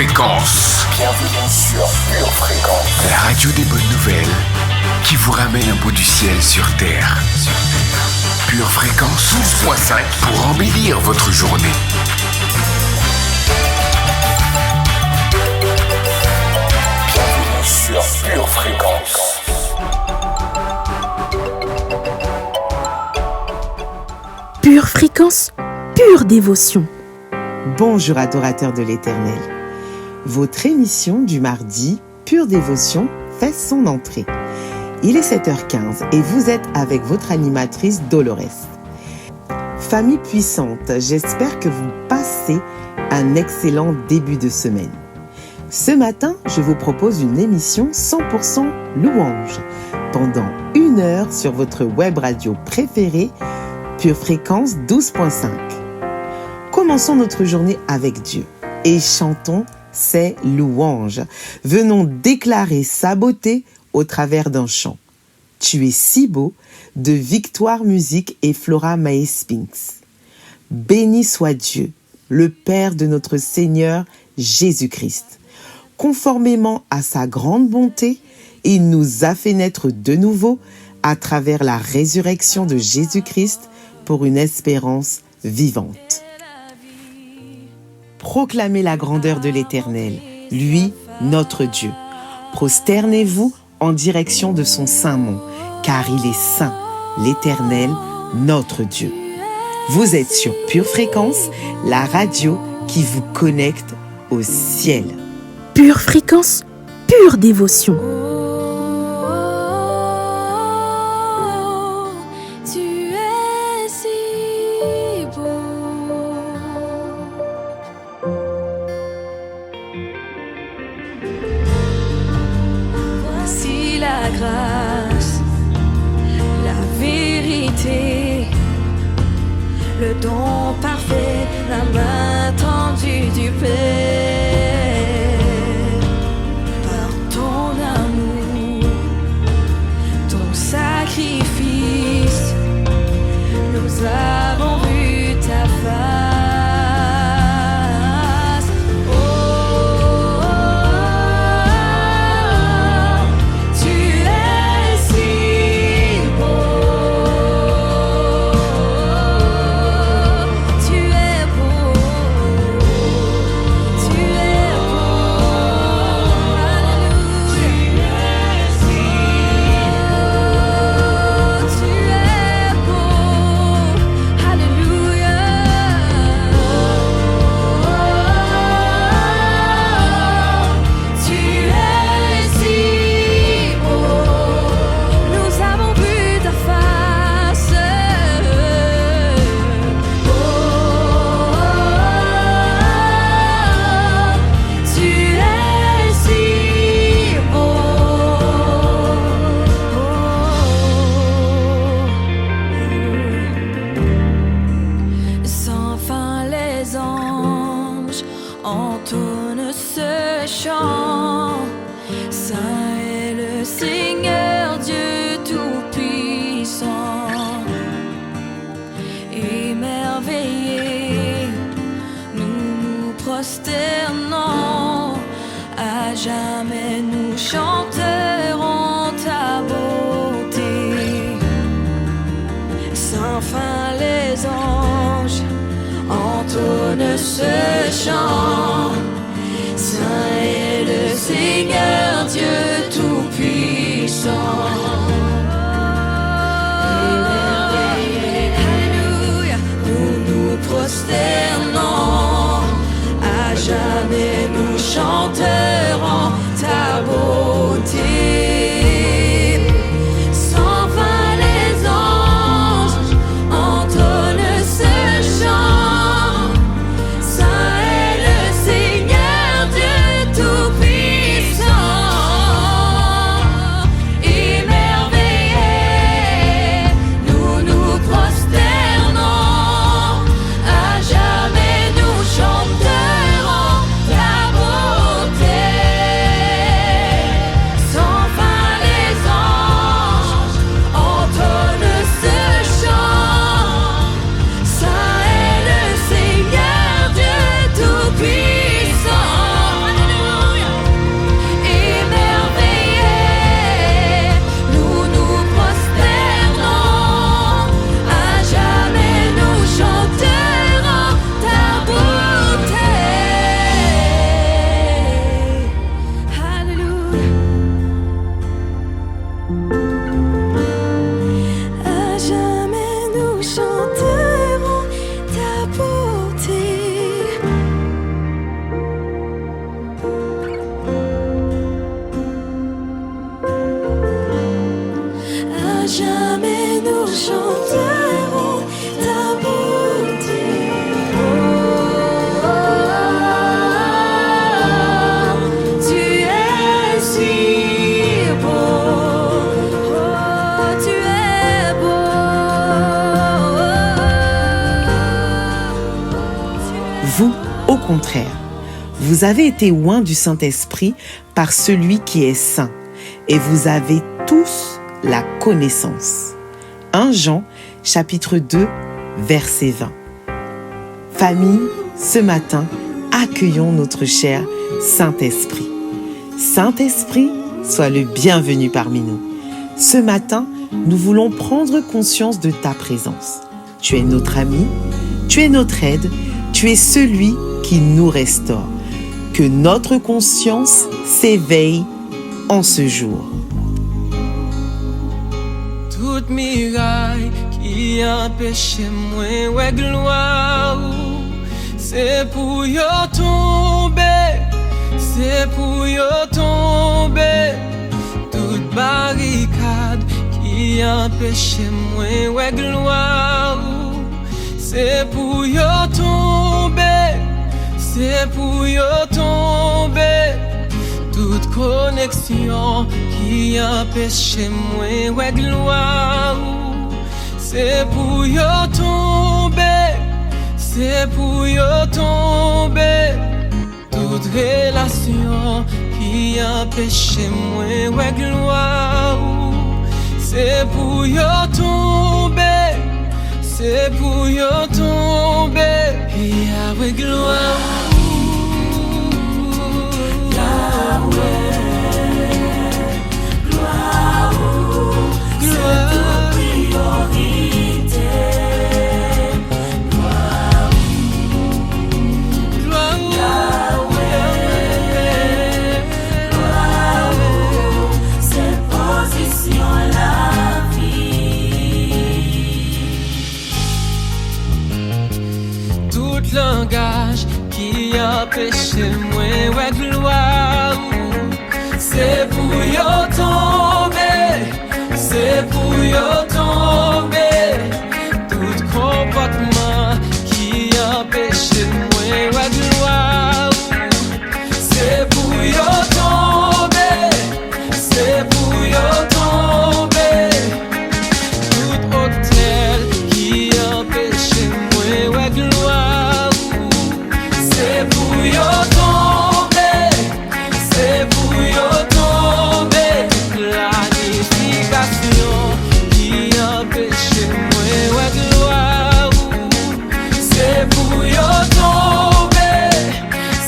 Fréquence. Bienvenue sur Pure Fréquence. La radio des bonnes nouvelles qui vous ramène un bout du ciel sur Terre. Pure Fréquence 12.5 pour embellir votre journée. Bienvenue sur Pure Fréquence. Pure Fréquence, pure dévotion. Bonjour adorateurs de l'Éternel. Votre émission du mardi, Pure Dévotion, fait son entrée. Il est 7h15 et vous êtes avec votre animatrice Dolores. Famille puissante, j'espère que vous passez un excellent début de semaine. Ce matin, je vous propose une émission 100% louange pendant 1 heure sur votre web radio préférée, Pure Fréquence 12.5. Commençons notre journée avec Dieu et chantons ses louanges. Venons déclarer sa beauté au travers d'un chant. Tu es si beau de Victoire Musique et Flora Maes-Spinks. Béni soit Dieu, le Père de notre Seigneur Jésus-Christ. Conformément à sa grande bonté, il nous a fait naître de nouveau à travers la résurrection de Jésus-Christ pour une espérance vivante. Proclamez la grandeur de l'Éternel, lui, notre Dieu. Prosternez-vous en direction de son saint nom, car il est saint, l'Éternel, notre Dieu. Vous êtes sur Pure Fréquence, la radio qui vous connecte au ciel. Pure Fréquence, pure dévotion. Le don parfait, la main tendue du Père. Par ton amour, ton sacrifice, nous avons vu ta face. Oh, tu es si beau. Entonne ce chant, Saint est le Seigneur Dieu Tout-Puissant. Émerveillés, nous nous prosternons, à jamais nous chanterons ta beauté. Sans fin les anges entonne ce chant, Saint est le Seigneur Dieu Tout-Puissant. Alléluia, nous nous prosternons, à jamais nous chanterons ta beauté. Sans fin les anges entonnent ce chant, Saint est le Seigneur Dieu Tout-Puissant. Émerveillés, nous nous prosternons, à jamais Vous, au contraire, vous avez été oints du Saint-Esprit par celui qui est saint, et vous avez tous la connaissance. 1 Jean, chapitre 2, verset 20. Famille, ce matin, accueillons notre cher Saint-Esprit. Saint-Esprit, sois le bienvenu parmi nous. Ce matin, nous voulons prendre conscience de ta présence. Tu es notre ami, tu es notre aide, tu es celui qui nous restaure. Que notre conscience s'éveille en ce jour. Toute miraille qui empêche moi ouais gloire, c'est pour yo tomber, c'est pour yo tomber. Toute barricade qui empêche moi ouais gloire, c'est pour yo tomber, c'est pour yo tomber. Toute connexion qui empêche moi ouais gloire, c'est pour yo tomber, c'est pour yo tomber. Toute relation qui empêche moi ouais gloire, c'est pour yo tomber, c'est pour yo tomber. Yahweh gloire, langage qui empêche moi ouais gloire, c'est pour yo tomber, c'est pour yo tomber. Tout comportement qui empêche moi ouais gloire, c'est pour yo tomber, c'est pour yo tomber. Tout hôtel qui empêche moi ouais gloire, c'est pour yo tomber, c'est pour yo tomber. Planification qui empêche moi ouais gloire, c'est pour yo tomber,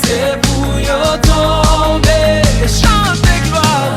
c'est pour yo tomber. Chantez gloire,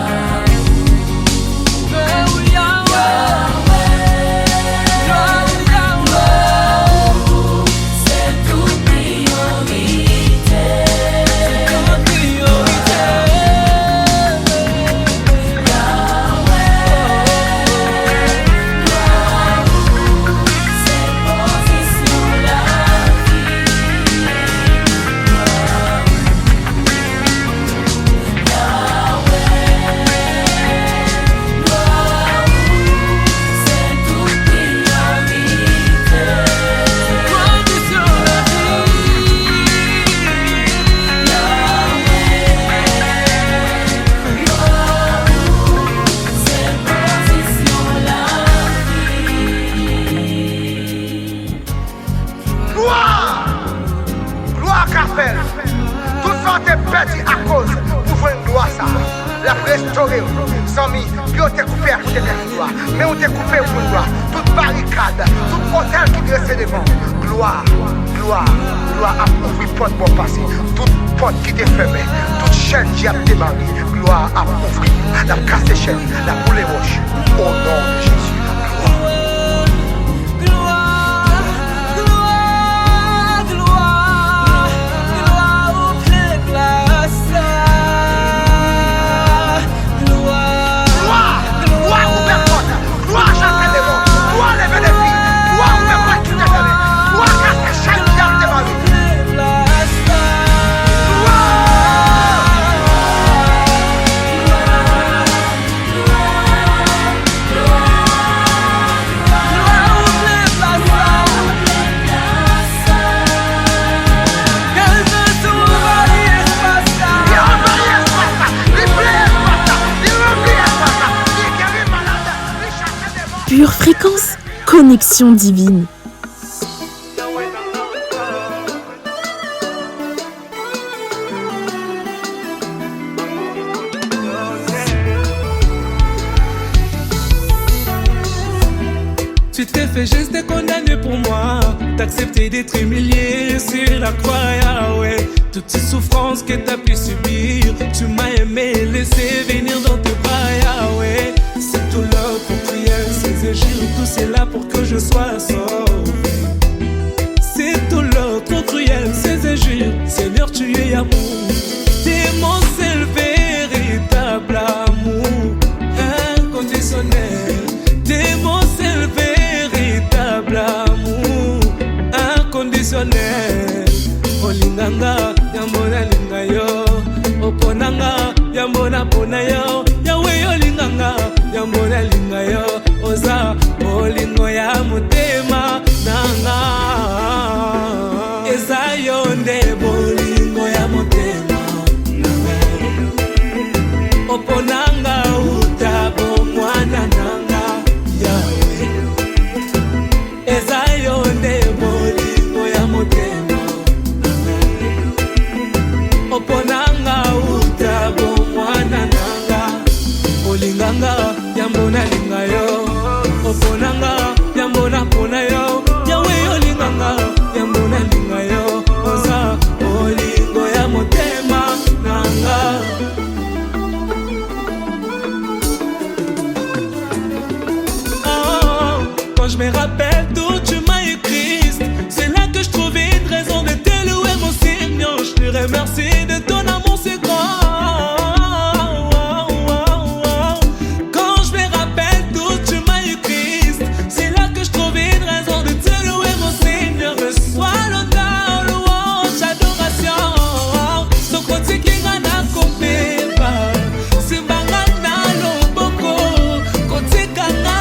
restauré, sans mis, puis on t'a coupé à côté de la gloire. Mais on t'a coupé pour gloire. Toute barricade, tout portail qui dressait devant. Gloire, gloire, gloire a ouvert porte pour passer. Toute porte qui était fermée, toute chaîne qui a démarré. Gloire a ouvert, la casse chaîne, la boule roche. Au nom de Jésus. Pure fréquence, connexion divine. fait geste condamné pour moi. T'as accepté d'être humilié sur la croix, Yahweh. Toutes ces souffrances que t'as pu subir, tu m'as aimé, laissé venir dans tes bras, Yahweh. C'est tout l'heure pour prière, ces injures, tout c'est là pour que je sois sauvé. C'est tout l'heure trop cruel, ces injures, Seigneur tu es amour. T'es mon seul véritable amour, inconditionnel. T'es mon seul véritable amour, inconditionnel. Olinganga, yambona linga yo. Oponanga, yambona pona yo. Yahweh olinganga, yambona linga yo. Oza, olingo ya motema nanga. Eza yonde bolingo ya motema nanga. Oponanga utabo mwana nanga. Yahweh, eza yonde bolingo ya motema. Oponanga utabo mwana nanga. Olinganga yambona linga yo. Oponanga yambona pona yo. Yahweh olinganga yambona linga yo. Oza olingo ya motema nanga. Quand je me rappelle d'où tu m'as écrit, c'est là que je trouvais une raison de te louer mon Seigneur. Je te remercie de ton amour si grand. Quand je me rappelle d'où tu m'as écrit, c'est là que je trouvais une raison de te louer mon Seigneur. Reçois l'honneur, louange, adoration. Ce côté qui n'a compéba, c'est bangana loboko, côté kana.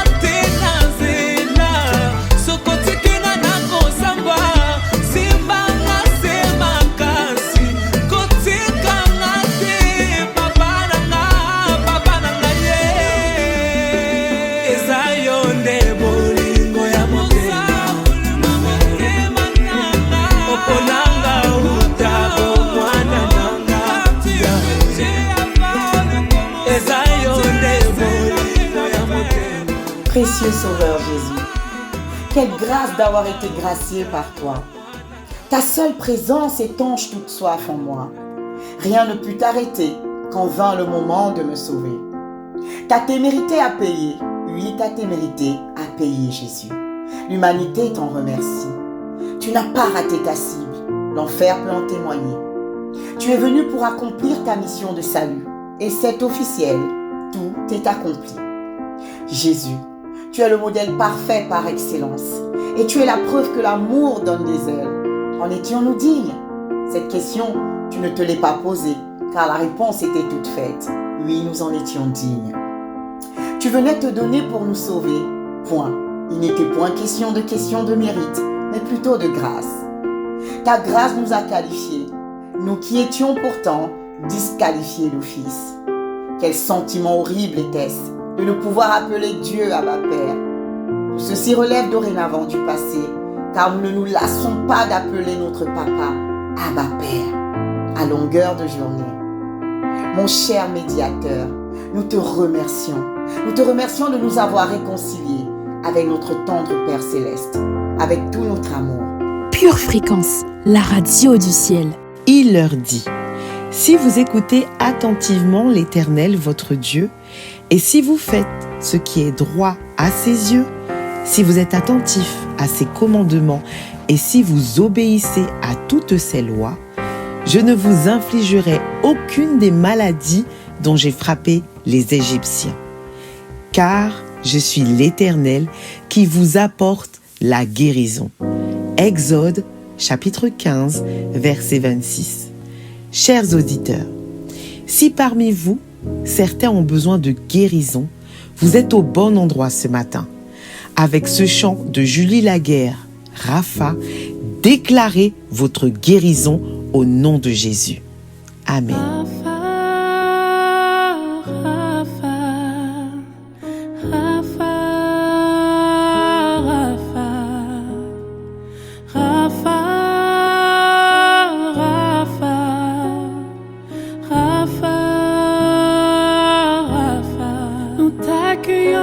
Précieux Sauveur Jésus, quelle grâce d'avoir été gracié par toi. Ta seule présence étanche toute soif en moi. Rien ne put t'arrêter quand vint le moment de me sauver. Ta témérité à payer, oui, ta témérité à payer, Jésus. L'humanité t'en remercie. Tu n'as pas raté ta cible, l'enfer peut en témoigner. Tu es venu pour accomplir ta mission de salut, et c'est officiel, tout est accompli. Jésus, tu es le modèle parfait par excellence, et tu es la preuve que l'amour donne des ailes. En étions-nous dignes? Cette question, tu ne te l'es pas posée, car la réponse était toute faite. Oui, nous en étions dignes. Tu venais te donner pour nous sauver. Point. Il n'était point question de mérite, mais plutôt de grâce. Ta grâce nous a qualifiés, nous qui étions pourtant disqualifiés d'office. Quel sentiment horrible était-ce de ne pouvoir appeler Dieu Abba Père. Tout ceci relève dorénavant du passé, car nous ne nous lassons pas d'appeler notre Papa Abba Père à longueur de journée. Mon cher médiateur, nous te remercions. Nous te remercions de nous avoir réconciliés avec notre tendre Père Céleste, avec tout notre amour. Pure Fréquence, la radio du ciel. Il leur dit, si vous écoutez attentivement l'Éternel, votre Dieu, et si vous faites ce qui est droit à ses yeux, si vous êtes attentifs à ses commandements et si vous obéissez à toutes ses lois, je ne vous infligerai aucune des maladies dont j'ai frappé les Égyptiens. Car je suis l'Éternel qui vous apporte la guérison. Exode, chapitre 15, verset 26. Chers auditeurs, si parmi vous, certains ont besoin de guérison, vous êtes au bon endroit ce matin. Avec ce chant de Julie Laguerre, Rapha, déclarez votre guérison au nom de Jésus. Amen. Nous t'accueillons.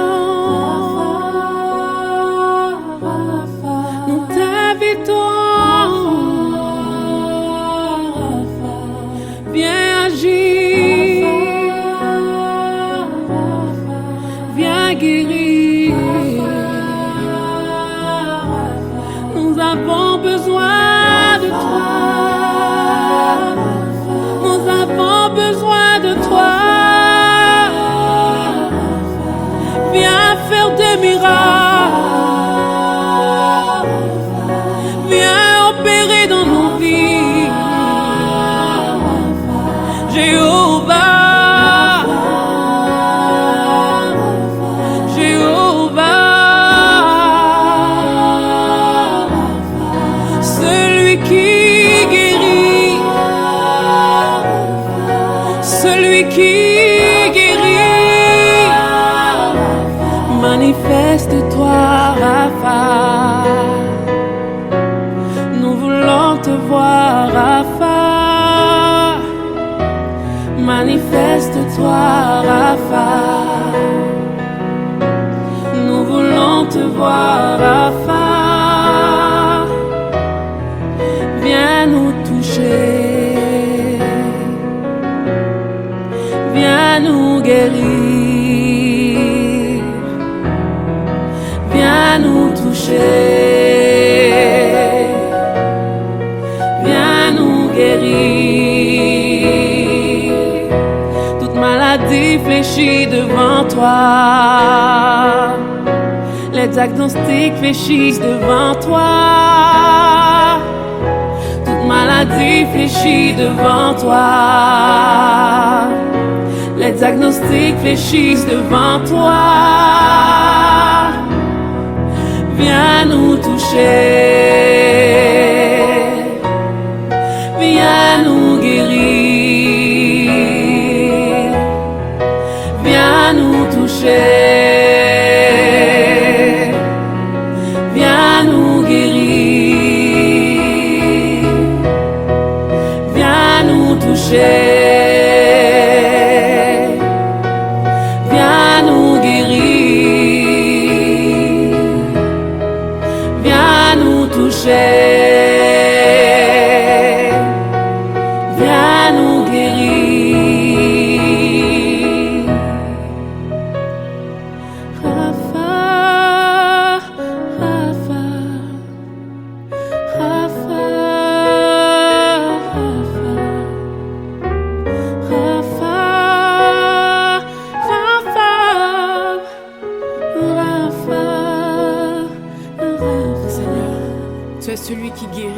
qui guérit. Manifeste-toi, Rapha. Nous voulons te voir, Rapha. Manifeste-toi, Rapha. Nous voulons te voir, Rapha. Viens nous toucher. Viens nous guérir. Viens nous toucher. Viens nous guérir. Toute maladie fléchit devant toi. Les diagnostics fléchissent devant toi. Toute maladie fléchit devant toi. Les diagnostics fléchissent devant toi. Viens nous toucher. Viens nous guérir. Viens nous toucher. Viens nous guérir. Viens nous toucher. Viens nous guérir. Viens nous toucher. Viens nous guérir. Rapha, Rapha, Rapha, Rapha, Rapha, Rapha, Rapha. Seigneur, tu es celui qui guérit.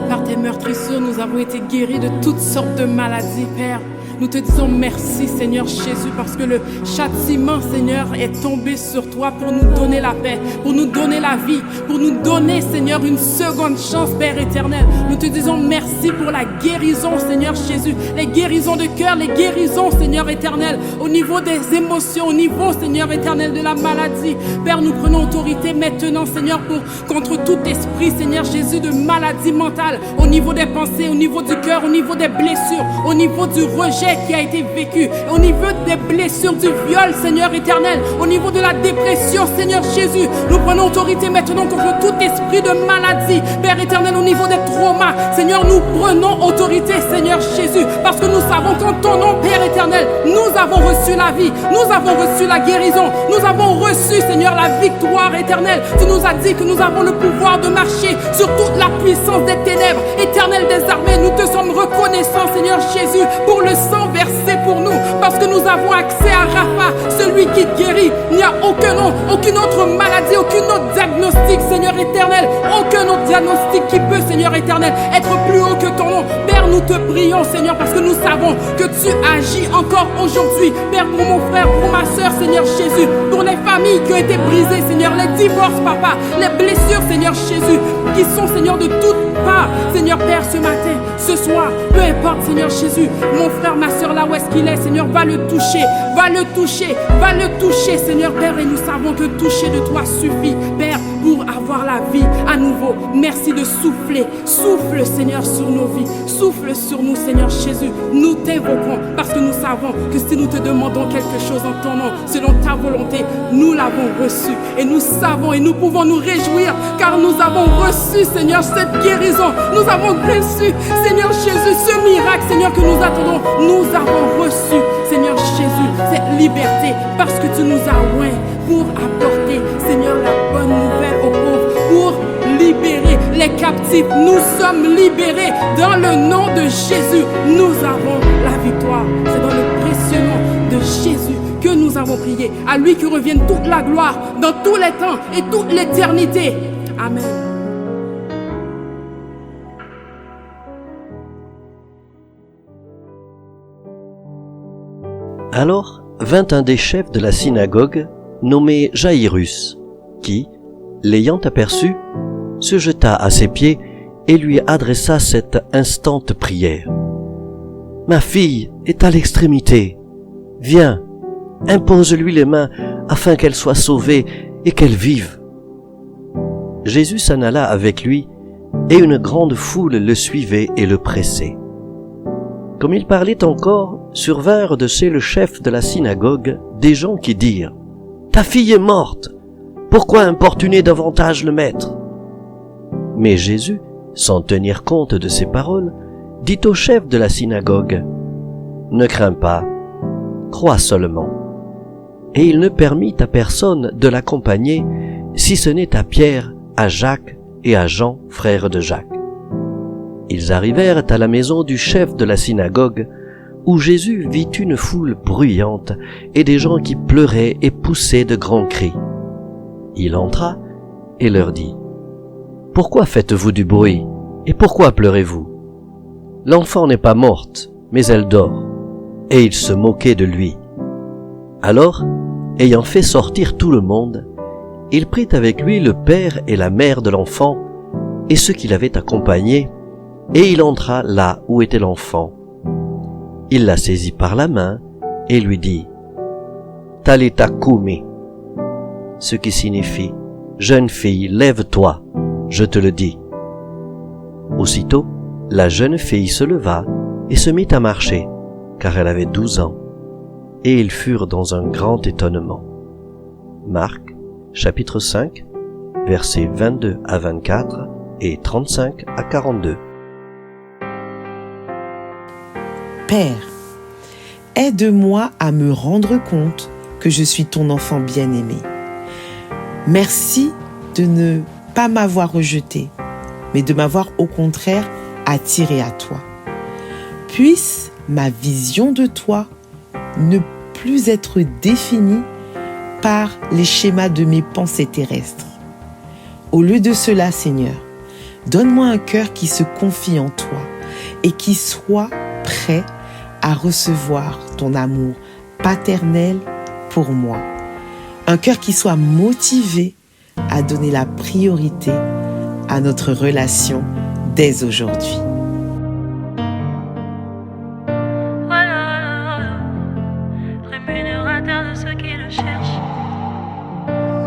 Par tes meurtrissures, nous avons été guéris de toutes sortes de maladies, Père. Nous te disons merci, Seigneur Jésus, parce que le châtiment, Seigneur, est tombé sur toi pour nous donner la paix, pour nous donner la vie, pour nous donner, Seigneur, une seconde chance, Père éternel. Nous te disons merci pour la guérison, Seigneur Jésus, les guérisons de cœur, les guérisons, Seigneur éternel, au niveau des émotions, au niveau, Seigneur éternel, de la maladie. Père, nous prenons autorité maintenant, Seigneur, contre tout esprit, Seigneur Jésus, de maladie mentale, au niveau des pensées, au niveau du cœur, au niveau des blessures, au niveau du rejet qui a été vécu, au niveau des blessures du viol, Seigneur éternel, au niveau de la dépression, Seigneur Jésus, nous prenons autorité maintenant contre tout esprit de maladie, Père éternel, au niveau des traumas, Seigneur, nous prenons autorité, Seigneur Jésus, parce que nous savons qu'en ton nom, Père éternel, nous avons reçu la vie, nous avons reçu la guérison, nous avons reçu, Seigneur, la victoire éternelle. Tu nous as dit que nous avons le pouvoir de marcher sur toute la puissance des ténèbres. Éternel des armées, nous te sommes reconnaissants, Seigneur Jésus, pour le sang versé pour nous, parce que nous avons accès à Rapha, celui qui guérit. Il n'y a aucun nom, aucune autre maladie, aucun autre diagnostic, Seigneur éternel, aucun autre diagnostic qui peut, Seigneur éternel, être plus haut que ton nom. Père, nous te prions, Seigneur, parce que nous savons que tu agis encore aujourd'hui. Père, pour mon frère, pour ma soeur, Seigneur Jésus, pour les familles qui ont été brisées, Seigneur, les divorces, Papa, les blessures, Seigneur Jésus, qui sont, Seigneur, de toutes parts. Seigneur Père, ce matin, ce soir, peu importe, Seigneur Jésus, mon frère, ma soeur, là où est-ce qu'il est, Seigneur, va le toucher, va le toucher, va le toucher, Seigneur Père, et nous savons que toucher de toi suffit, Père, pour avoir la vie à nouveau. Merci de souffler, souffle, Seigneur, sur nos vies, souffle sur nous, Seigneur Jésus. Nous t'invoquons parce que nous savons que si nous te demandons quelque chose en ton nom, selon ta volonté, nous l'avons reçu, et nous savons et nous pouvons nous réjouir, car nous avons reçu, Seigneur, cette guérison. Nous avons reçu, Seigneur Jésus, ce miracle, Seigneur, que nous attendons. Nous avons reçu, Seigneur Jésus, cette liberté, parce que tu nous as oints pour apporter, Seigneur, la bonne nouvelle aux pauvres, pour libérer les captifs. Nous sommes libérés dans le nom de Jésus. Nous avons la victoire. C'est dans le précieux nom de Jésus que nous avons prié. À lui que revienne toute la gloire dans tous les temps et toute l'éternité. Amen. Alors vint un des chefs de la synagogue, nommé Jaïrus, qui, l'ayant aperçu, se jeta à ses pieds et lui adressa cette instante prière. « Ma fille est à l'extrémité. Viens, impose-lui les mains afin qu'elle soit sauvée et qu'elle vive. » Jésus s'en alla avec lui, et une grande foule le suivait et le pressait. Comme il parlait encore, survinrent de chez le chef de la synagogue des gens qui dirent « Ta fille est morte, pourquoi importuner davantage le maître ?» Mais Jésus, sans tenir compte de ces paroles, dit au chef de la synagogue « Ne crains pas, crois seulement. » Et il ne permit à personne de l'accompagner, si ce n'est à Pierre, à Jacques et à Jean, frère de Jacques. Ils arrivèrent à la maison du chef de la synagogue, où Jésus vit une foule bruyante et des gens qui pleuraient et poussaient de grands cris. Il entra et leur dit « Pourquoi faites-vous du bruit et pourquoi pleurez-vous? L'enfant n'est pas morte, mais elle dort. » Et ils se moquaient de lui. Alors, ayant fait sortir tout le monde, il prit avec lui le père et la mère de l'enfant et ceux qui l'avaient accompagné, et il entra là où était l'enfant. Il la saisit par la main et lui dit « Talitha koumi », ce qui signifie « Jeune fille, lève-toi, je te le dis ». Aussitôt, la jeune fille se leva et se mit à marcher, car elle avait 12 ans, et ils furent dans un grand étonnement. Marc, chapitre 5, versets 22 à 24 et 35 à 42. Père, aide-moi à me rendre compte que je suis ton enfant bien-aimé. Merci de ne pas m'avoir rejeté, mais de m'avoir au contraire attiré à toi. Puisse ma vision de toi ne plus être définie par les schémas de mes pensées terrestres. Au lieu de cela, Seigneur, donne-moi un cœur qui se confie en toi et qui soit prêt à recevoir ton amour paternel pour moi. Un cœur qui soit motivé à donner la priorité à notre relation dès aujourd'hui. Rémunérateur de ceux qui le cherchent.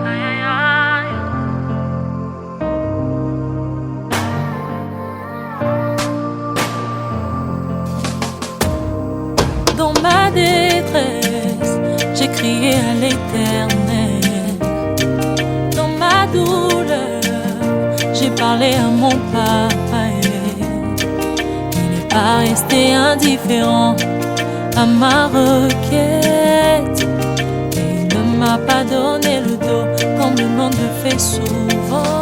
Aïe, aïe, aïe. Dans ma détresse, j'ai crié à l'Éternel. Dans ma douleur, j'ai parlé à mon papa. Il n'est pas resté indifférent à ma requête, et il ne m'a pas donné le dos comme le monde le fait souvent.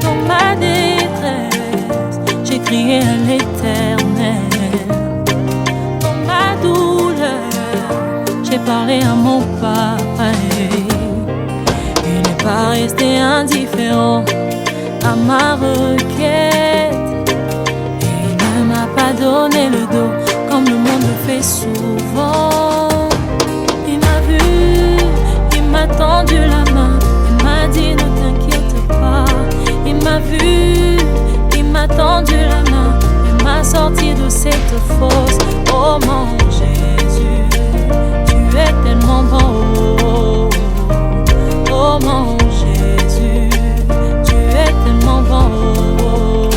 Dans ma détresse, j'ai crié à l'Éternel. Dans ma douleur, j'ai parlé à mon papa. Il n'est pas resté indifférent à ma requête, et il ne m'a pas donné le dos comme le monde le fait souvent. Il m'a vu, il m'a tendu la main, il m'a dit ne t'inquiète pas. Il m'a vu, il m'a tendu la main, il m'a sorti de cette fosse. Oh mon Jésus, tu es tellement bon. Oh mon Jésus, tu es tellement bon.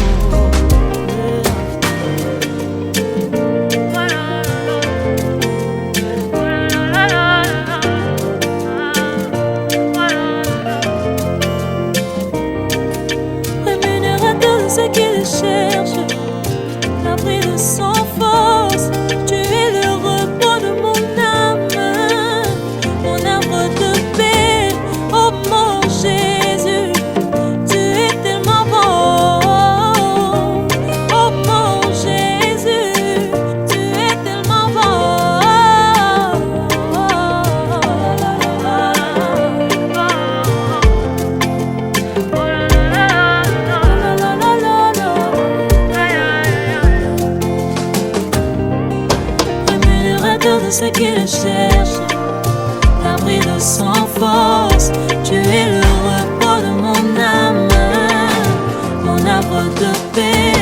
Rémunérateur de ceux qui le cherchent, l'abri de sans force, tu es le repos de mon âme, mon arbre de paix. Oh mon Jésus, tu es tellement bon. Oh mon Jésus, tu es tellement bon. Rémunérateur de ceux qui le cherchent, pris de sans force. Tu es le repos de mon âme, mon arbre de paix.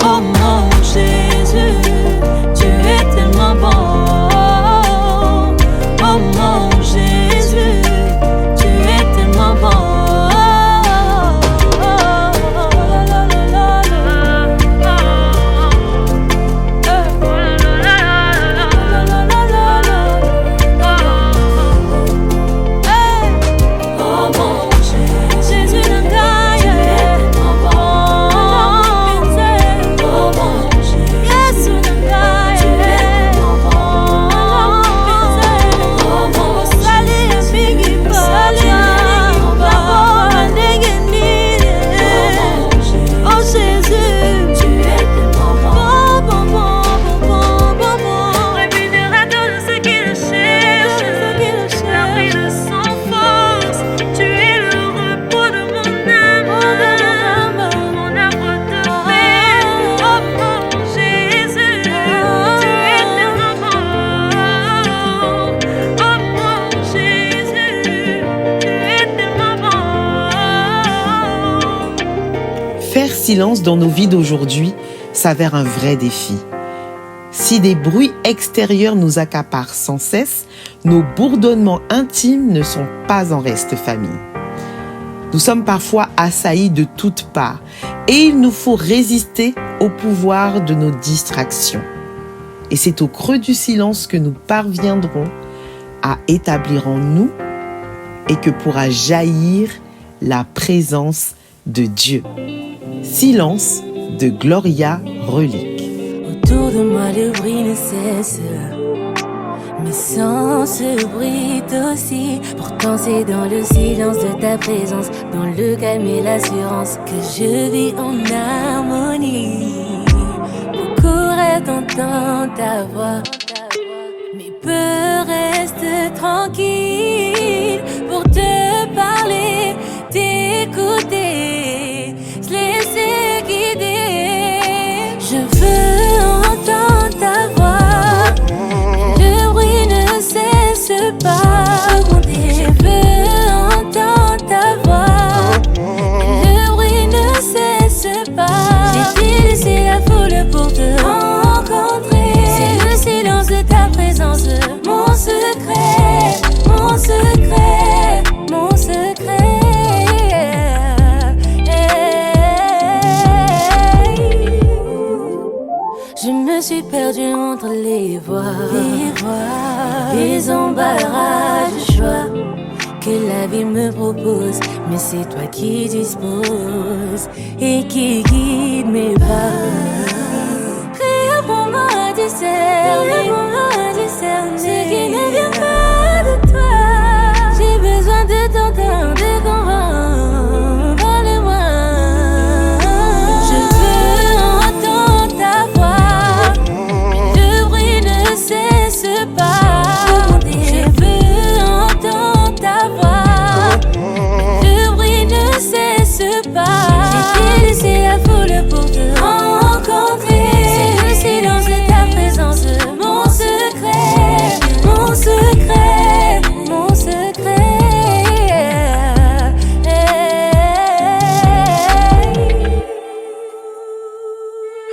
Oh mon Jésus, tu es tellement bon. Oh mon Jésus, tu es tellement bon. Silence dans nos vies d'aujourd'hui s'avère un vrai défi. Si des bruits extérieurs nous accaparent sans cesse, nos bourdonnements intimes ne sont pas en reste famille. Nous sommes parfois assaillis de toutes parts et il nous faut résister au pouvoir de nos distractions. Et c'est au creux du silence que nous parviendrons à établir en nous et que pourra jaillir la présence de Dieu. Silence de Gloria Relique. Autour de moi le bruit ne cesse, mais sans ce bruit aussi. Pourtant c'est dans le silence de ta présence, dans le calme et l'assurance, que je vis en harmonie. Beaucoup reste entendre ta voix, mes peurs restent tranquilles pour te parler, t'écouter, se laisser guider. Je veux entendre ta voix, le bruit ne cesse pas. Je veux entendre ta voix, le bruit ne cesse pas. J'ai laissé la foule pour te rencontrer. C'est le silence de ta présence, mon secret, mon secret, mon secret. Je me suis perdue entre les voies, les embarras de choix que la vie me propose. Mais c'est toi qui disposes et qui guide mes pas. Apprends-moi à discerner ce qui ne vient pas de toi. J'ai besoin de t'entendre, de comprendre. Parle-moi. Je veux entendre ta voix, le bruit ne cesse pas. Je veux entendre ta voix, le bruit ne cesse pas. J'ai laissé la foule pour te rencontrer. C'est le silence de ta présence, mon secret, mon secret, mon secret.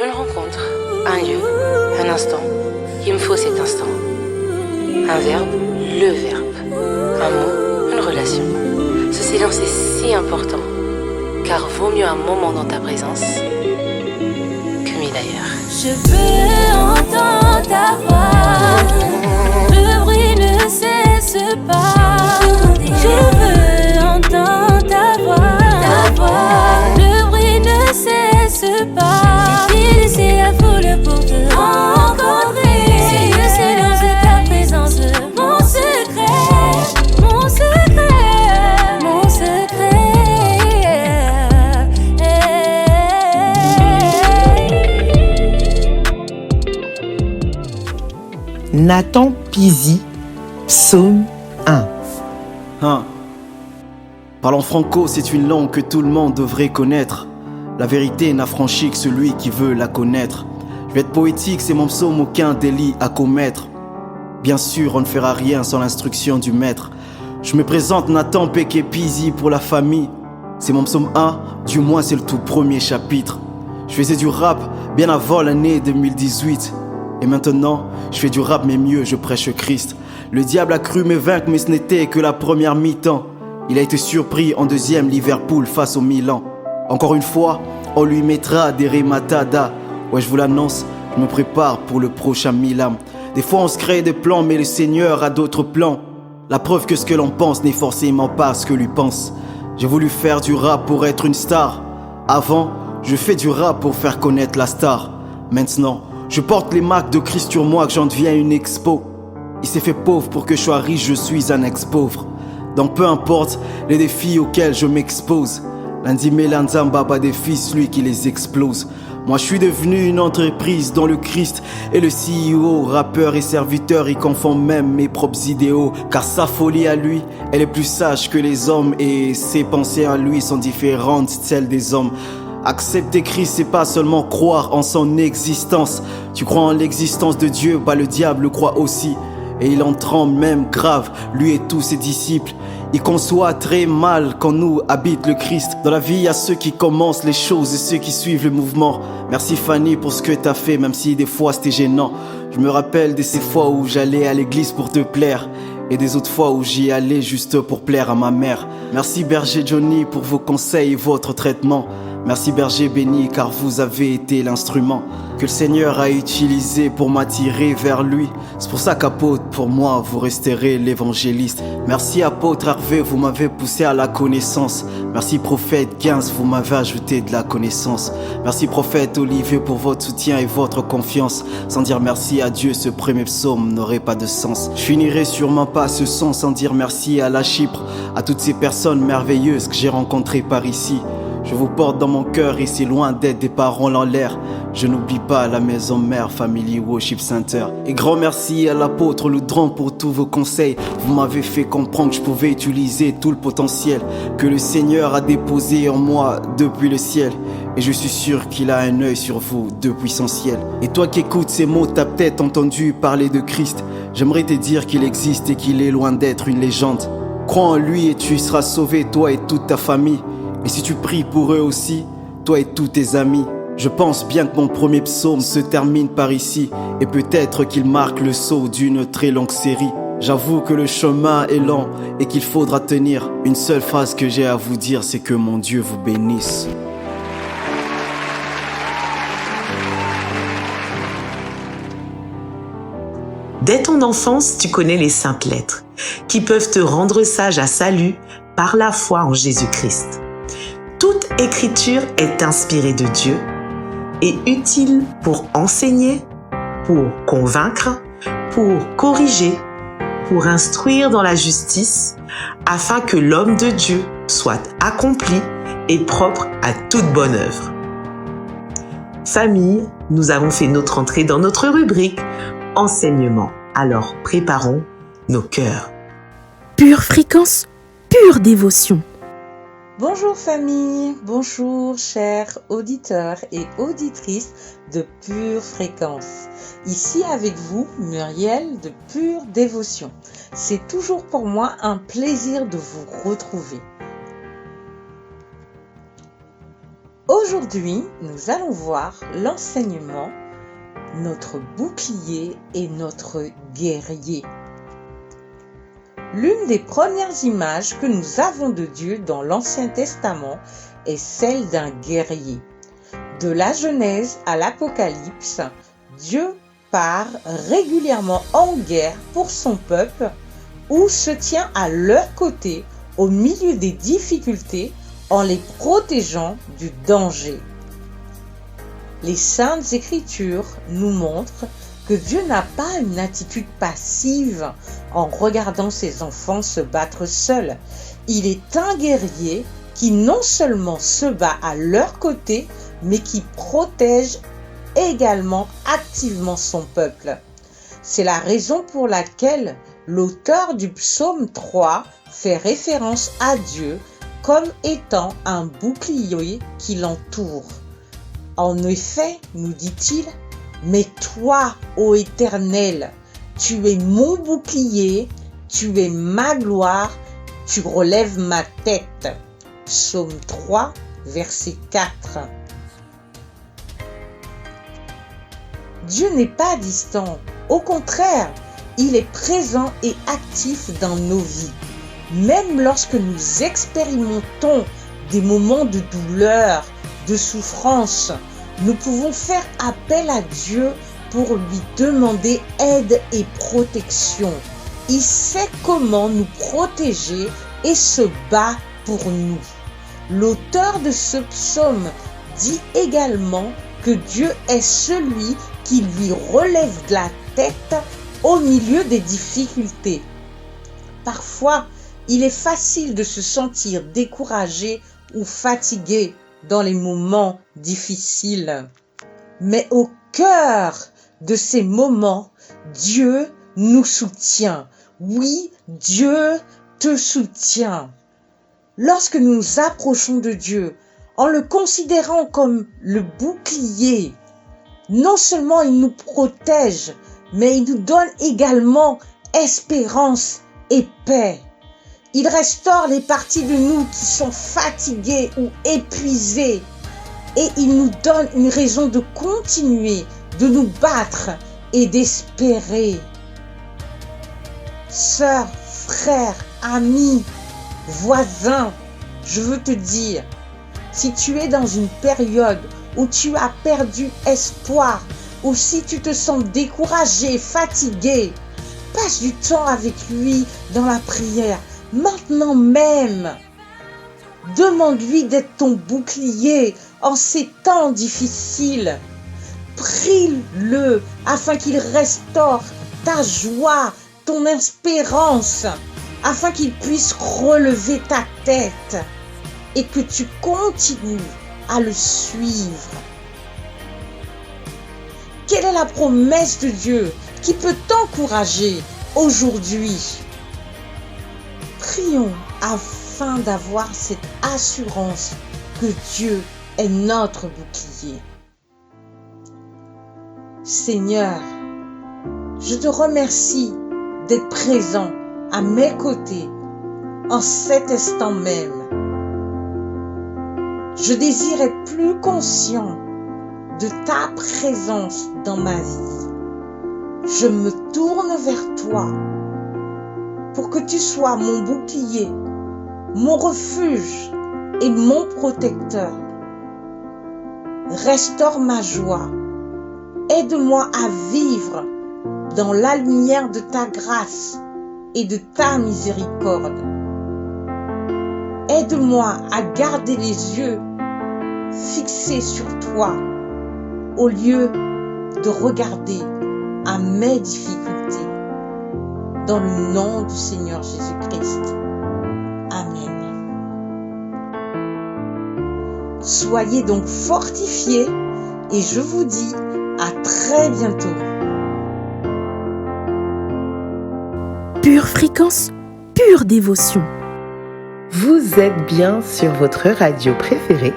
Une rencontre, un lieu, un instant. Il me faut cet instant. Un verbe, le verbe. Un mot, une relation. Ce silence est si important, car vaut mieux un moment dans ta présence que mille ailleurs. Je veux entendre ta voix, le bruit ne cesse pas. Je veux entendre ta voix, le bruit ne cesse pas. J'ai laissé la foule pour te rencontrer. C'est le silence de ta présence, mon secret, mon secret, mon secret. Nathan Pizy, Psaume 1. Parlant franco, c'est une langue que tout le monde devrait connaître. La vérité n'affranchit que celui qui veut la connaître. Je vais être poétique, c'est mon psaume, aucun délit à commettre. Bien sûr, on ne fera rien sans l'instruction du maître. Je me présente Nathan Pekepizi pour la famille. C'est mon psaume 1, du moins c'est le tout premier chapitre. Je faisais du rap bien avant l'année 2018. Et maintenant, je fais du rap mais mieux, je prêche Christ. Le diable a cru me vaincre mais ce n'était que la première mi-temps. Il a été surpris en deuxième Liverpool face au Milan. Encore une fois, on lui mettra des remontadas. Ouais, je vous l'annonce, je me prépare pour le prochain Milan. Des fois on se crée des plans mais le Seigneur a d'autres plans. La preuve que ce que l'on pense n'est forcément pas ce que lui pense. J'ai voulu faire du rap pour être une star. Avant, je fais du rap pour faire connaître la star. Maintenant, je porte les marques de Christ sur moi que j'en deviens une expo. Il s'est fait pauvre pour que je sois riche, je suis un ex-pauvre. Donc peu importe les défis auxquels je m'expose. Lundi Melanzamba bat des fils, lui qui les explose. Moi je suis devenu une entreprise dont le Christ est le CEO. Rappeur et serviteur, il confond même mes propres idéaux. Car sa folie à lui, elle est plus sage que les hommes. Et ses pensées à lui sont différentes de celles des hommes. Accepter Christ, c'est pas seulement croire en son existence. Tu crois en l'existence de Dieu, bah le diable le croit aussi. Et il en tremble même grave, lui et tous ses disciples. Il conçoit très mal qu'en nous habite le Christ. Dans la vie, il y a ceux qui commencent les choses et ceux qui suivent le mouvement. Merci Fanny pour ce que t'as fait, même si des fois c'était gênant. Je me rappelle de ces fois où j'allais à l'église pour te plaire. Et des autres fois où j'y allais juste pour plaire à ma mère. Merci Berger Johnny pour vos conseils et votre traitement. Merci Berger Béni car vous avez été l'instrument que le Seigneur a utilisé pour m'attirer vers lui. C'est pour ça qu'apôtre, pour moi, vous resterez l'évangéliste. Merci apôtre Hervé, vous m'avez poussé à la connaissance. Merci prophète 15, vous m'avez ajouté de la connaissance. Merci prophète Olivier pour votre soutien et votre confiance. Sans dire merci à Dieu, ce premier psaume n'aurait pas de sens. Je finirai sûrement pas ce son sans dire merci à la Chypre, à toutes ces personnes merveilleuses que j'ai rencontrées par ici. Je vous porte dans mon cœur et c'est loin d'être des paroles en l'air. Je n'oublie pas la maison mère Family Worship Center. Et grand merci à l'apôtre Loudron pour tous vos conseils. Vous m'avez fait comprendre que je pouvais utiliser tout le potentiel que le Seigneur a déposé en moi depuis le ciel. Et je suis sûr qu'il a un œil sur vous depuis son ciel. Et toi qui écoutes ces mots, t'as peut-être entendu parler de Christ. J'aimerais te dire qu'il existe et qu'il est loin d'être une légende. Crois en lui et tu seras sauvé, toi et toute ta famille. Et si tu pries pour eux aussi, toi et tous tes amis. Je pense bien que mon premier psaume se termine par ici. Et peut-être qu'il marque le saut d'une très longue série. J'avoue que le chemin est lent et qu'il faudra tenir. Une seule phrase que j'ai à vous dire, c'est que mon Dieu vous bénisse. Dès ton enfance, tu connais les saintes lettres, qui peuvent te rendre sage à salut par la foi en Jésus-Christ. Toute écriture est inspirée de Dieu et utile pour enseigner, pour convaincre, pour corriger, pour instruire dans la justice, afin que l'homme de Dieu soit accompli et propre à toute bonne œuvre. Famille, nous avons fait notre entrée dans notre rubrique enseignement. Alors préparons nos cœurs. Pure fréquence, pure dévotion. Bonjour famille, bonjour chers auditeurs et auditrices de Pure Fréquence. Ici avec vous, Muriel de Pure Dévotion. C'est toujours pour moi un plaisir de vous retrouver. Aujourd'hui, nous allons voir l'enseignement, notre bouclier et notre guerrier. L'une des premières images que nous avons de Dieu dans l'Ancien Testament est celle d'un guerrier. De la Genèse à l'Apocalypse, Dieu part régulièrement en guerre pour son peuple ou se tient à leur côté au milieu des difficultés en les protégeant du danger. Les Saintes Écritures nous montrent que Dieu n'a pas une attitude passive en regardant ses enfants se battre seuls. Il est un guerrier qui non seulement se bat à leur côté, mais qui protège également activement son peuple. C'est la raison pour laquelle l'auteur du psaume 3 fait référence à Dieu comme étant un bouclier qui l'entoure. En effet, nous dit-il, « Mais toi, ô Éternel, tu es mon bouclier, tu es ma gloire tu relèves ma tête. Psaume 3, verset 4. Dieu n'est pas distant. Au contraire, il est présent et actif dans nos vies. Même lorsque nous expérimentons des moments de douleur, de souffrance, nous pouvons faire appel à Dieu pour lui demander aide et protection. Il sait comment nous protéger et se bat pour nous. L'auteur de ce psaume dit également que Dieu est celui qui lui relève la tête au milieu des difficultés. Parfois, il est facile de se sentir découragé ou fatigué dans les moments difficiles. Mais au cœur de ces moments, Dieu nous soutient. Oui, Dieu te soutient. Lorsque nous nous approchons de Dieu, en le considérant comme le bouclier, non seulement il nous protège, mais il nous donne également espérance et paix. Il restaure les parties de nous qui sont fatiguées ou épuisées et il nous donne une raison de continuer, de nous battre et d'espérer. Sœurs, frères, amis, voisins, je veux te dire, si tu es dans une période où tu as perdu espoir ou si tu te sens découragé, fatigué, passe du temps avec lui dans la prière. Maintenant même, demande-lui d'être ton bouclier en ces temps difficiles. Prie-le afin qu'il restaure ta joie, ton espérance, afin qu'il puisse relever ta tête et que tu continues à le suivre. Quelle est la promesse de Dieu qui peut t'encourager aujourd'hui? Prions afin d'avoir cette assurance que Dieu est notre bouclier. Seigneur, je te remercie d'être présent à mes côtés en cet instant même. Je désire être plus conscient de ta présence dans ma vie. Je me tourne vers toi pour que tu sois mon bouclier, mon refuge et mon protecteur. Restaure ma joie. Aide-moi à vivre dans la lumière de ta grâce et de ta miséricorde. Aide-moi à garder les yeux fixés sur toi au lieu de regarder à mes difficultés. Dans le nom du Seigneur Jésus-Christ. Amen. Soyez donc fortifiés et je vous dis à très bientôt. Pure fréquence, pure dévotion. Vous êtes bien sur votre radio préférée,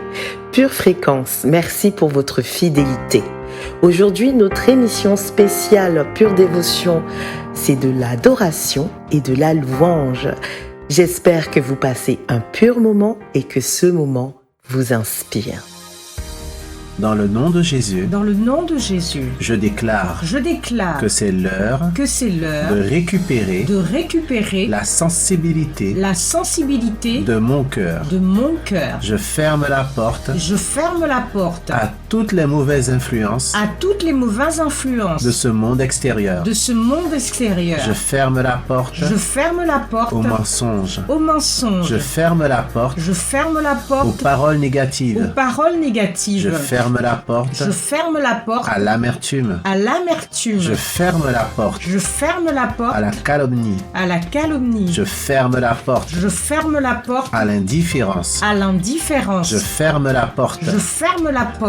Pure Fréquence. Merci pour votre fidélité. Aujourd'hui, notre émission spéciale Pure Dévotion, c'est de l'adoration et de la louange. J'espère que vous passez un pur moment et que ce moment vous inspire. Dans le nom de Jésus, je déclare que c'est l'heure de récupérer la sensibilité de mon cœur. Je ferme la porte à toutes les mauvaises influences de ce monde extérieur. Je ferme la porte aux mensonges. Je ferme la porte aux paroles négatives. Je ferme la porte à l'amertume. Je ferme la porte à la calomnie. Je ferme la porte à l'indifférence. Je ferme la porte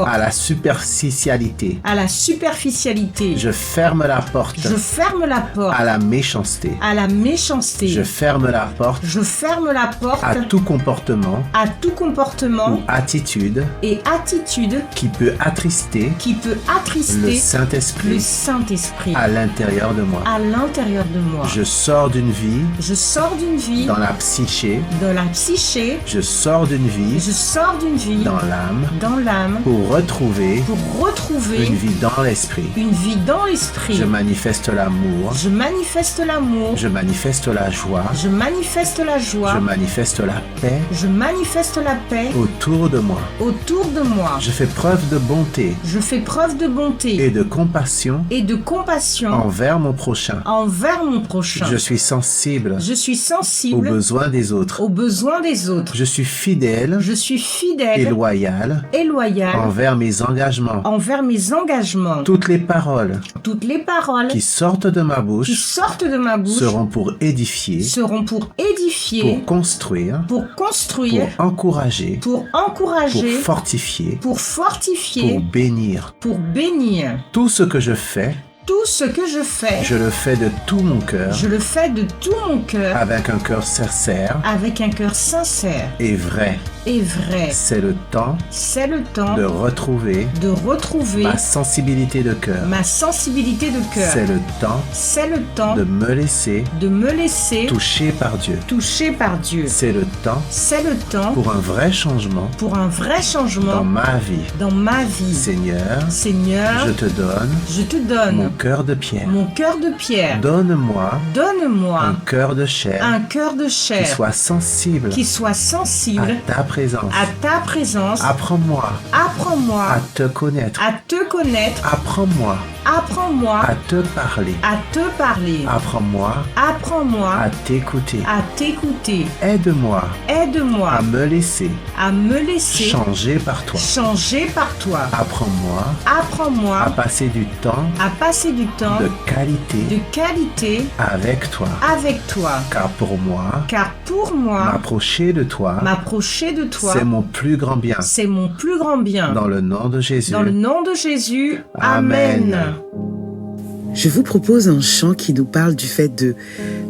à la superficialité. À la superficialité. Je ferme la porte. Je ferme la porte. À la méchanceté. À la méchanceté. Je ferme la porte. Je ferme la porte. À tout comportement. À tout comportement. Ou attitude. Et attitude. Qui peut attrister. Qui peut attrister. Le Saint-Esprit. Le Saint-Esprit. À l'intérieur de moi. À l'intérieur de moi. Je sors d'une vie. Je sors d'une vie. Dans la psyché. Dans la psyché. Je sors d'une vie. Je sors d'une vie. Dans l'âme. Dans l'âme. Pour retrouver une vie dans l'esprit. Une vie dans l'esprit. Je manifeste l'amour. Je manifeste l'amour. Je manifeste la joie. Je manifeste la joie. Je manifeste la paix. Je manifeste la paix. Autour de moi. Autour de moi. Je fais preuve de bonté. Je fais preuve de bonté. Et de compassion. Et de compassion. Envers mon prochain. Envers mon prochain. Je suis sensible. Je suis sensible. Aux besoins des autres. Aux besoins des autres. Je suis fidèle. Je suis fidèle. Et loyal. Et loyal. Envers mes engagements. Envers mes engagements. Toutes les paroles. Toutes les paroles. Qui sortent de ma bouche. Qui sortent de ma bouche. Seront pour édifier. Seront pour édifier. Pour construire. Pour construire. Pour encourager. Pour encourager. Pour fortifier. Pour fortifier. Pour bénir. Pour bénir. Tout ce que je fais. Tout ce que je fais. Je le fais de tout mon cœur. Je le fais de tout mon cœur. Avec un cœur sincère. Avec un cœur sincère. Et vrai. Et vrai. C'est le temps. C'est le temps. De retrouver. Ma sensibilité de cœur. Ma sensibilité de cœur. C'est le temps. C'est le temps. De me laisser. Toucher par Dieu. Toucher par Dieu. C'est le temps. C'est le temps. Pour un vrai changement. Pour un vrai changement. Dans ma vie. Dans ma vie. Seigneur. Seigneur. Je te donne. Mon cœur de pierre. Mon cœur de pierre. Donne-moi. Donne-moi. Un cœur de chair. Un cœur de chair. Qui soit sensible. À ta présence. À ta présence. Apprends-moi. Apprends-moi. À te connaître. À te connaître. Apprends-moi. Apprends-moi. À te parler. À te parler. Apprends-moi. Apprends-moi. À t'écouter. À t'écouter. Aide-moi. Aide-moi. À me laisser. À me laisser. Changer par toi. Changer par toi. Apprends-moi. Apprends-moi. À passer du temps. À passer du temps. De qualité. De qualité. Avec toi. Avec toi. Car pour moi. M'approcher de toi. C'est mon plus grand bien. C'est mon plus grand bien. Dans le nom de Jésus. Dans le nom de Jésus. Amen. Je vous propose un chant qui nous parle du fait de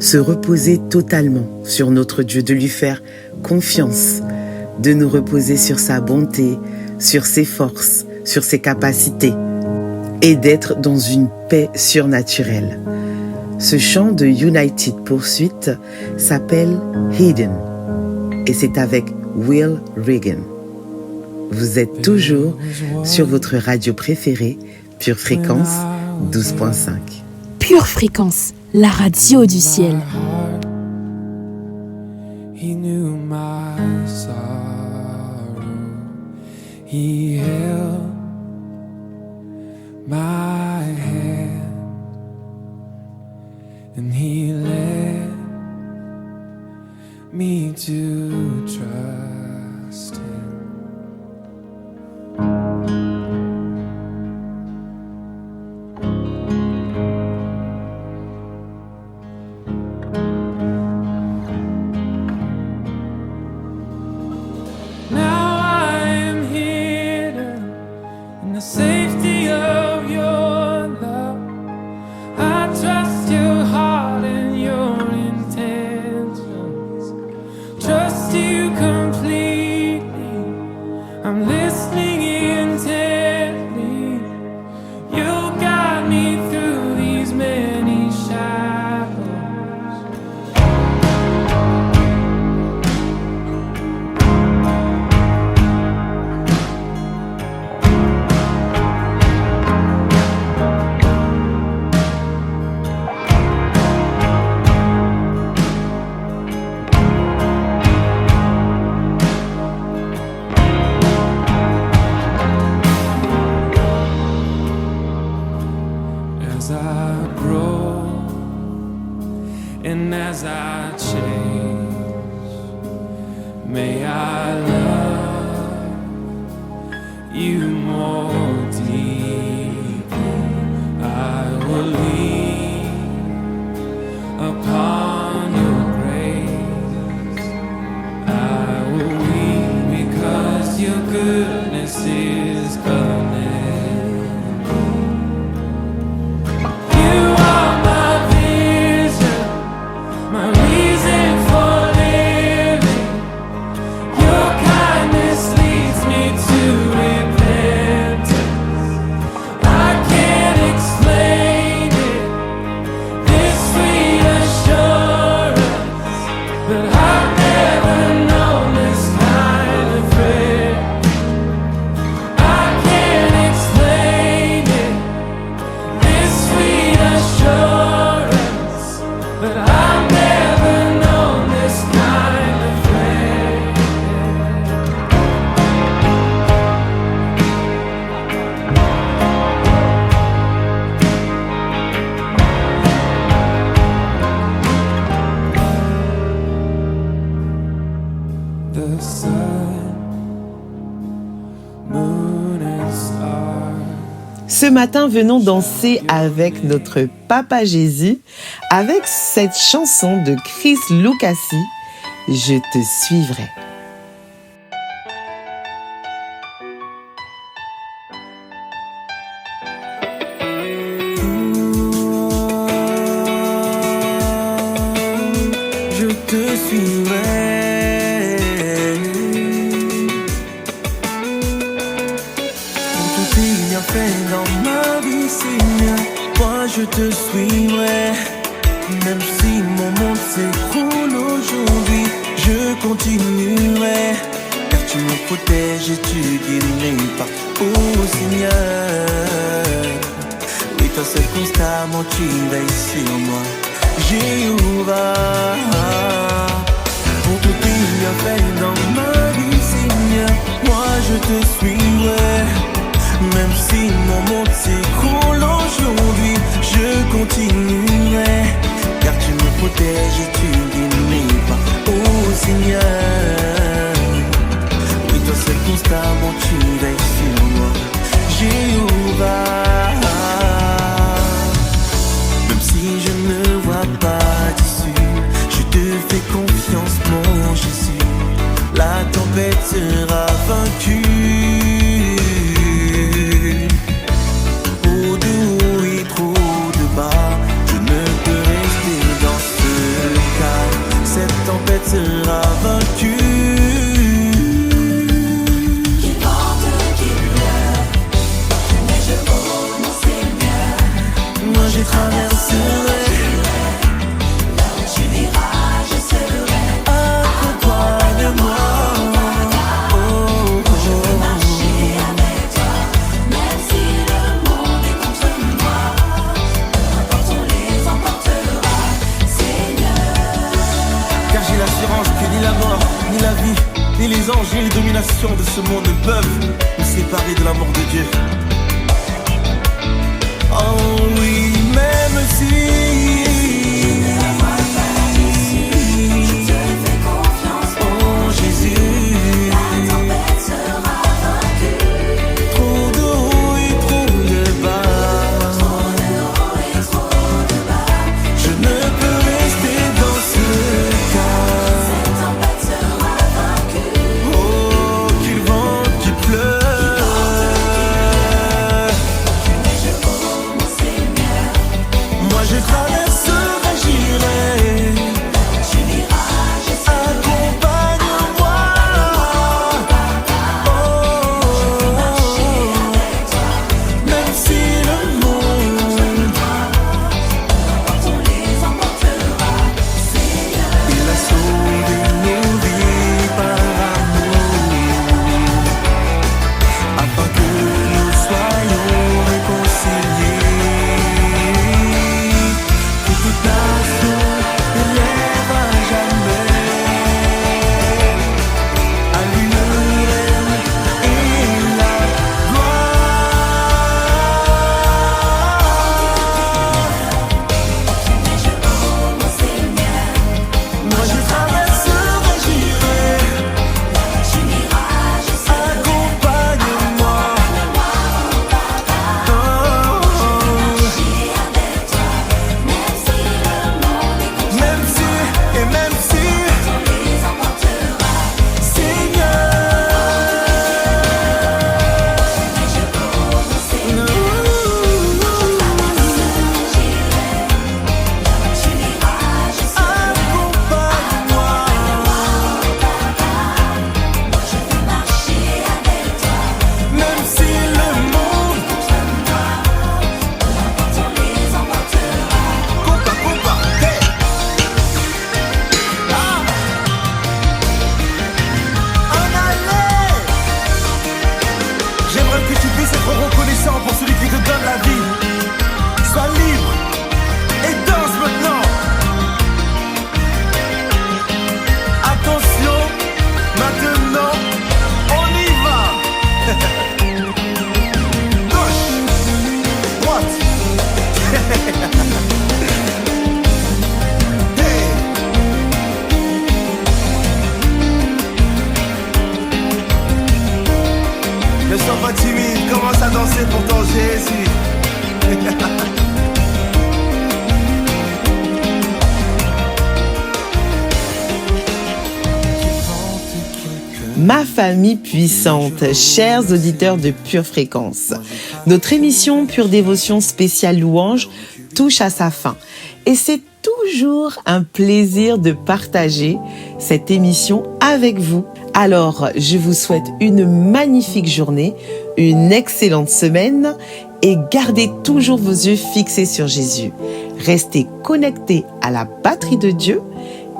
se reposer totalement sur notre Dieu, de lui faire confiance, de nous reposer sur sa bonté, sur ses forces, sur ses capacités et d'être dans une paix surnaturelle. Ce chant de United Pursuit s'appelle Hidden et c'est avec Will Reagan. Vous êtes toujours sur votre radio préférée, Pure Fréquence 12.5. Pure Fréquence, la radio du ciel. He knew my sorrow. He held my hand and he led me to trust him. Now I am hidden in the safety of your love. I trust your heart and your intentions. Trust you completely. I'm listening intently. You'll guide me through these many shadows. As I grow and as I change, may I love you more deeply. I will lean upon your grace. I will weep because your goodness is coming. Ce matin, venons danser avec notre Papa Jésus, avec cette chanson de Chris Lucasi, « Je te suivrai ». Je te suivrai. Pour tout ce qu'il y a fait dans ma vie, Seigneur, moi je te suivrai. Même si mon monde s'écroule aujourd'hui, je continuerai. Car tu me protèges et tu guides mes pas, oh Seigneur. Oui, toi seul constamment tu veilles sur moi, Jéhovah. Pour tout il a fait dans ma vie, Seigneur, moi je te suivrai. Même si mon monde s'écroule aujourd'hui, je continuerai. Car tu me protèges et tu guides mes pas, oh Seigneur. Oui, toi seul constamment tu veilles sur moi, Jéhovah. Même si je ne vois pas d'issue, je te fais confiance, mon Jésus. La tempête sera vaincue. Trop de haut et trop de bas, je ne peux rester dans ce cas. Cette tempête sera vaincue. Qu'il vente, qu'il pleuve, mais je vaux mon Seigneur. Moi je traverserai. Là où tu iras, je serai. Accompagne-moi. Je veux marcher avec toi, même si le monde est contre moi. Peu importe, on les emportera, Seigneur. Car j'ai l'assurance que ni la mort, ni la vie, ni les anges, ni les dominations de ce monde ne peuvent nous séparer de l'amour de Dieu. Oh oui, même si Je te fais confiance, oh Jésus, la tempête sera vaincue. trop de haut et trop de bas, Trop de haut et trop de bas, je ne peux rester dans ce cas. cette tempête sera vaincue. Oh, qu'il vente, qu'il pleuve, Mais je vaux mon Seigneur. moi je traverserai. Ma famille puissante, chers auditeurs de Pure Fréquence, notre émission Pure Dévotion spéciale louange touche à sa fin et c'est toujours un plaisir de partager cette émission avec vous. Alors, je vous souhaite une magnifique journée, une excellente semaine et gardez toujours vos yeux fixés sur Jésus. Restez connectés à la batterie de Dieu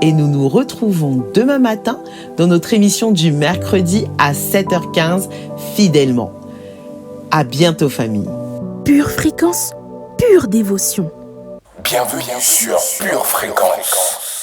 et nous nous retrouvons demain matin dans notre émission du mercredi à 7h15 fidèlement. À bientôt famille. Pure Fréquence, pure dévotion. Bienvenue sur Pure Fréquence.